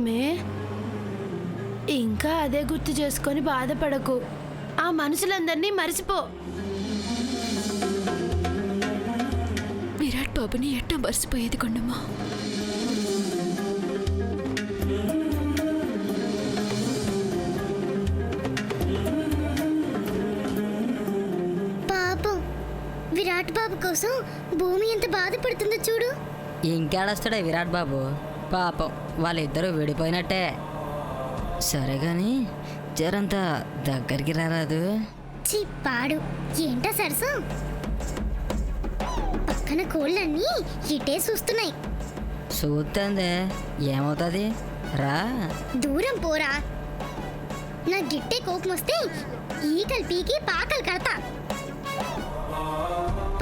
నిజమే. ఇంకా అదే గుర్తు చేసుకొని బాధపడకు. ఆ మనుషులందరినీ మర్చిపో. విరాట్ బాబుని ఎట్టా మర్చిపోయేది కొండమ్మ? పాపం విరాట్ బాబు కోసం భూమి ఎంత బాధపడుతుందో చూడు. ఇంకేడొస్తాడే విరాట్ బాబు, పాపం వాళ్ళిద్దరూ విడిపోయినట్టే. సరే గాని జరంతా దగ్గరికి రారాదు. పాడు ఏంటా సరసం? పక్కన కోళ్ళన్నీ ఇటే చూస్తున్నాయి. చూస్తుందే ఏమవుతుంది, రా. దూరం పోరా. నా గిట్టే కోపం వస్తే ఈకలు పీకి పాకలు కడతా.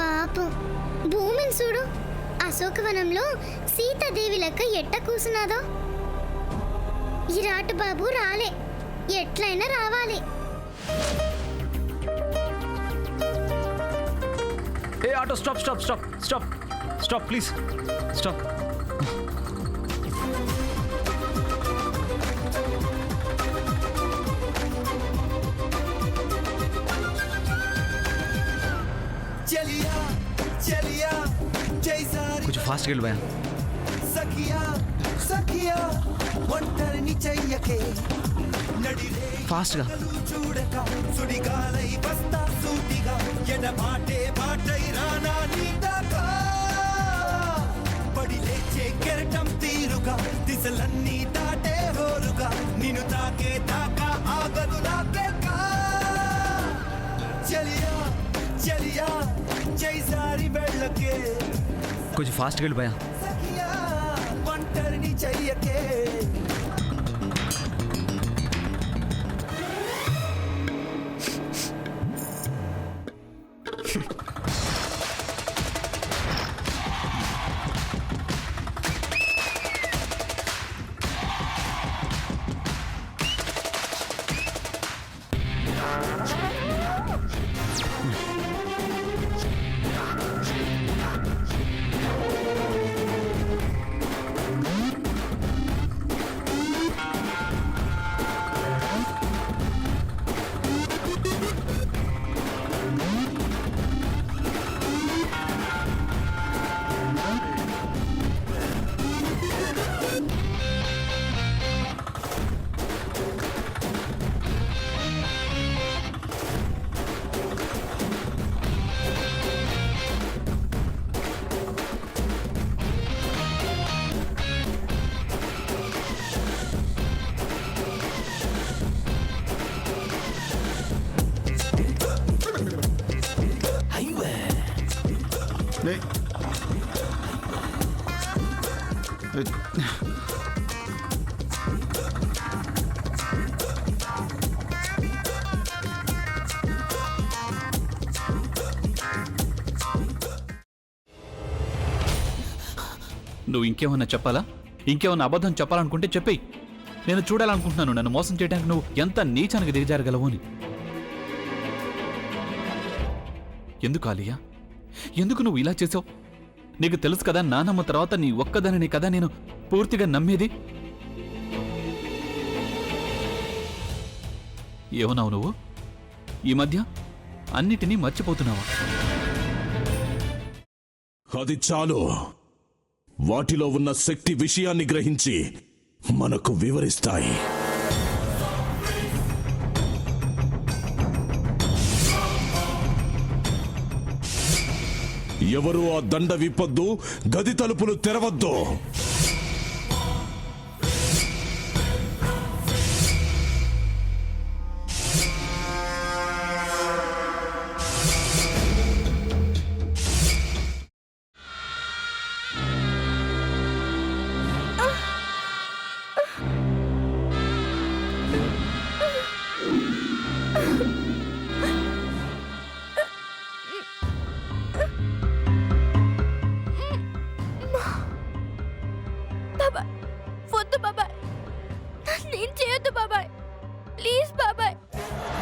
పాపం భూమిని చూడు, అశోకవనంలో సీతాదేవి లెక్క ఎట్ట కూసున్నాదో. విరాట్ బాబు రాలే, ఎట్లయినా రావాలి. ఏ auto, stop stop stop stop stop please stop. కొంచెం ఫాస్ట్గా వెళ్ళి భయా. ఫాస్ట్గా. దిశలన్నీ దాటే హోరుగా నిన్ను తాకే దాకా ఆగదు నాకెక్క. చలియా చలియా జైసారి వెళ్ళకే. కొంచెం ఫాస్ట్గా వెళ్ళి భయా. సఖియా ఒంటరిని చెయ్యకే. నువ్వు ఇంకేమన్నా చెప్పాలా? ఇంకేమన్నా అబద్ధం చెప్పాలనుకుంటే చెప్పేయి. నేను చూడాలనుకుంటున్నాను నన్ను మోసం చేయడానికి నువ్వు ఎంత నీచానికి దిగజారగలవు అని. ఎందుకు ఆలియా, ఎందుకు నువ్వు ఇలా చేసావు? నీకు తెలుసు కదా నానమ్మ తర్వాత నీ ఒక్కదానిని కదా నేను పూర్తిగా నమ్మేది. ఏమన్నావు నువ్వు? ఈ మధ్య అన్నిటినీ మర్చిపోతున్నావా? అది చాలు. వాటిలో ఉన్న శక్తి విషయాన్ని గ్రహించి మనకు వివరిస్తాయి. ఎవరు ఆ దండ విప్పొద్దు, గది తలుపులు తెరవద్దు.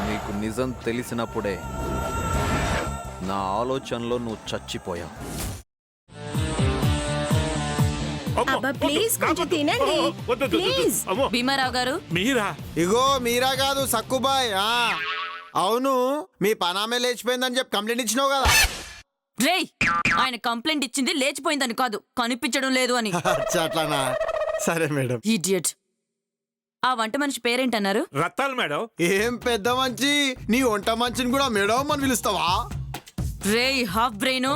నీకు నిజం తెలిసినప్పుడే నా ఆలోచనలో నువ్వు చచ్చిపోయావు. అబ్బా ప్లీజ్ కొంచెం తినండి ప్లీజ్. భీమారావు గారు మీరా? ఇగో మీరా కాదు సక్కుబాయ్. అవును, మీ పనామే లేచిపోయిందని చెప్పి కంప్లైంట్ ఇచ్చినావు కదా. రేయ్ ఆయన కంప్లైంట్ ఇచ్చింది లేచిపోయిందని కాదు, కనిపించడం లేదు అని. అచ్చా, అట్లానా? సరే మేడం. ఇడియట్. ఆ వంట మనిషి పేరేంటన్నారు? రత్తాలు మేడం. ఏం పెద్ద మంచి, నీ వంట మంచిని కూడా మేడం అని పిలుస్తావా? రేయ్ హాఫ్ బ్రెయిన్,